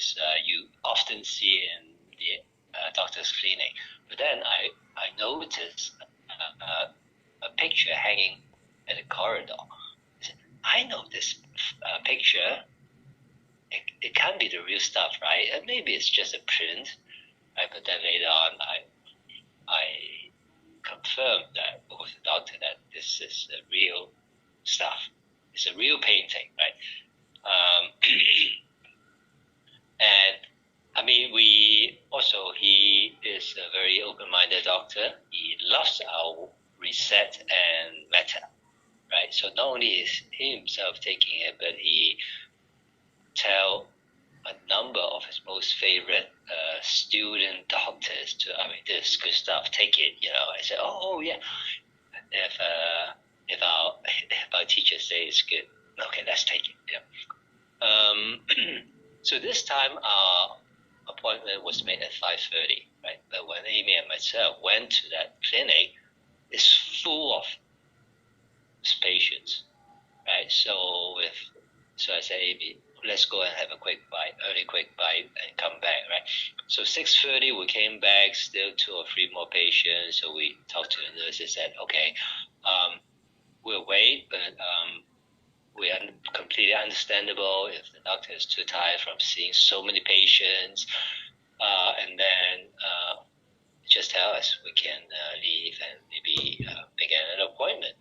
is you often see in the doctor's clinic. But then I noticed a picture hanging in the corridor. I know this picture. It can't be the real stuff, right? And maybe it's just a print, right? But then later on, I confirmed that with the doctor that this is the real stuff. It's a real painting, right? And I mean, he is a very open-minded doctor. He loves our reset and meta, right? So not only is he himself taking it, but he tell a number of his most favorite student doctors to, I mean, this is good stuff, take it, I said, oh yeah, if our teacher say it's good, okay, let's take it. So this time our appointment was made at 5:30, right? But when Amy and myself went to that clinic, it's full of patients, right? So I said, Amy, let's go and have a quick bite and come back, right? So 6:30 we came back, still 2 or 3 more patients. So we talked to the nurses, said, okay, we'll wait, but we are completely understandable if the doctor is too tired from seeing so many patients, and then just tell us, we can leave and maybe make an appointment.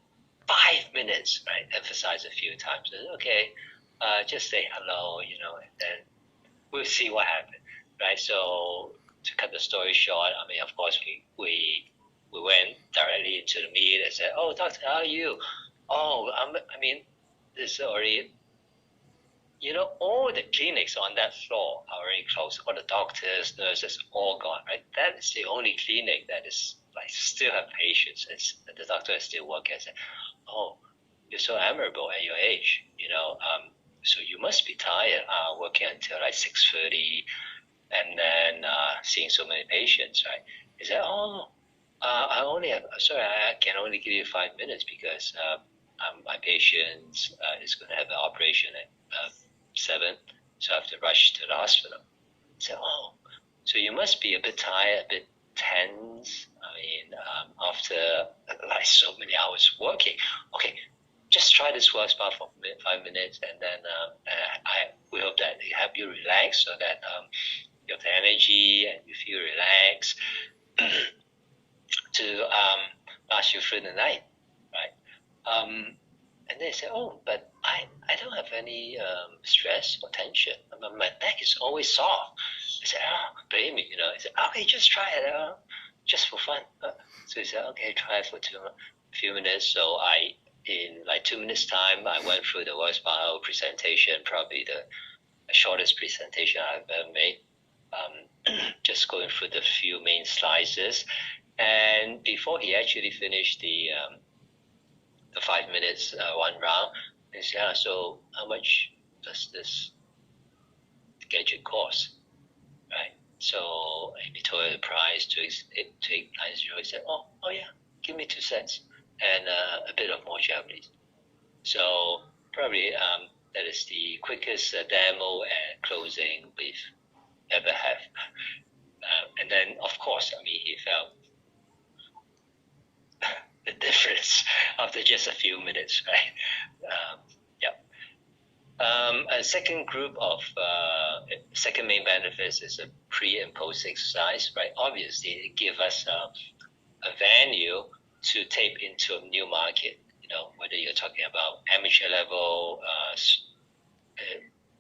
5 minutes, right? Emphasize a few times. Okay, just say hello, and then we'll see what happens, right? So to cut the story short, I mean, of course, we went directly into the meet and said, oh, doctor, how are you? Oh, I mean, this already, all the clinics on that floor are already closed. All the doctors, nurses, all gone, right? That is the only clinic that is like still have patients. The doctor is still working. I said, oh, you're so admirable at your age, so you must be tired working until like 6:30 and then seeing so many patients, right? He said, oh, I can only give you 5 minutes because my patient is going to have an operation at 7, so I have to rush to the hospital. I said, oh, so you must be a bit tired, a bit tense. I mean, after like so many hours working. Okay, just try this Wellspa for 5 minutes, and then we hope that it help you relax so that you have the energy and you feel relaxed to last you through the night, right? And they say, oh, but I don't have any stress or tension. My neck is always soft. I said, oh, blame me, I said, okay, just try it, just for fun. So he said, okay, try it for a few minutes. So in like 2 minutes time, I went through the Wellspa presentation, probably the shortest presentation I've ever made. Just going through the few main slices. And before he actually finished the 5 minutes, one round, he said, yeah, so how much does this gadget cost? Right? So he told her the price to 890. He said, oh yeah, give me 2 sets and a bit of more gel, please. So probably that is the quickest demo and closing we've ever had. And then, of course, I mean, he felt the difference after just a few minutes, right? A second group of second main benefits is a pre and post exercise, right? Obviously, it gives us a venue to tap into a new market. Whether you're talking about amateur level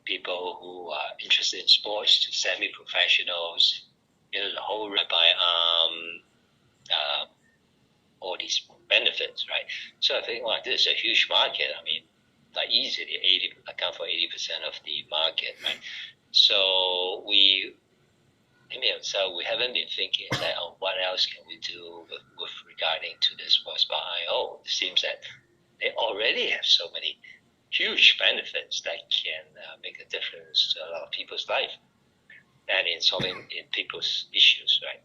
people who are interested in sports to semi-professionals, the whole rabbi all these benefits, right? So I think, this is a huge market. I mean, like easily account for 80% of the market, right? So we haven't been thinking that, what else can we do with regarding to this Wellspa IO. It seems that they already have so many huge benefits that can make a difference to a lot of people's life and in solving in people's issues, right?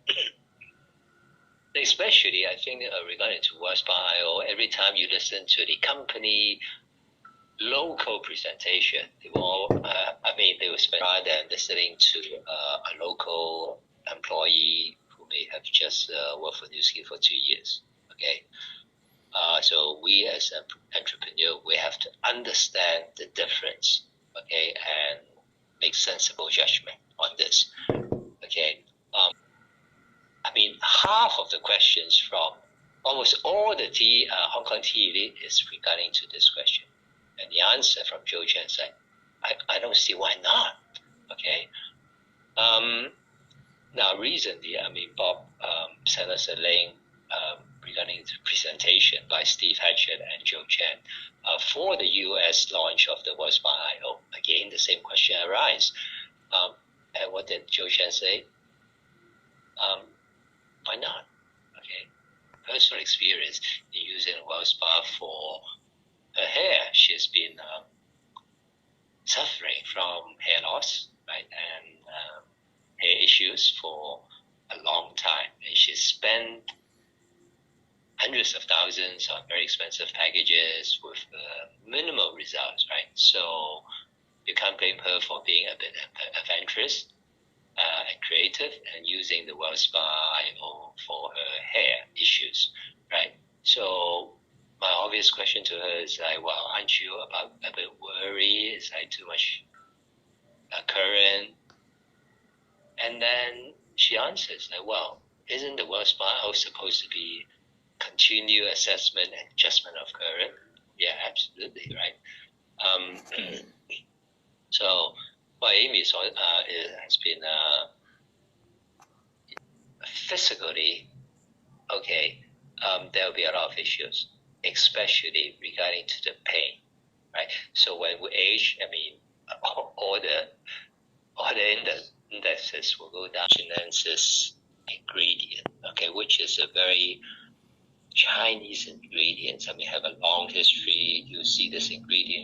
Especially, I think, regarding to Wellspa IO, every time you listen to the company local presentation. They were all, they were spent rather than listening to a local employee who may have just worked for Newski for 2 years. Okay, so we as an entrepreneur, we have to understand the difference. Okay, and make sensible judgment on this. Okay, half of the questions from almost all the Hong Kong tea elite is regarding to this question. And the answer from Joe Chen said, I don't see why not. Okay. Now, recently, Bob sent us a link regarding the presentation by Steve Hatchett and Joe Chen for the US launch of the Wellspa IO. Again, the same question arises. And what did Joe Chen say? Why not? Okay. Personal experience in using Wellspa for her hair. She's been suffering from hair loss, right, and hair issues for a long time, and she spent hundreds of thousands on very expensive packages with minimal results, right? So you can't blame her for being a bit adventurous and creative and using the Wellspa IO for her hair issues, right? So my obvious question to her is like, well, aren't you a bit worried? Is like too much current? And then she answers like, well, isn't the Wellspa IO supposed to be continued assessment and adjustment of current? Yeah, absolutely, right? So, well, Amy has been physically okay. There will be a lot of issues, especially regarding to the pain, right? So when we age, all the indexes will go down. Chinensis ingredient, okay, which is a very Chinese ingredient. Have a long history. You see this ingredient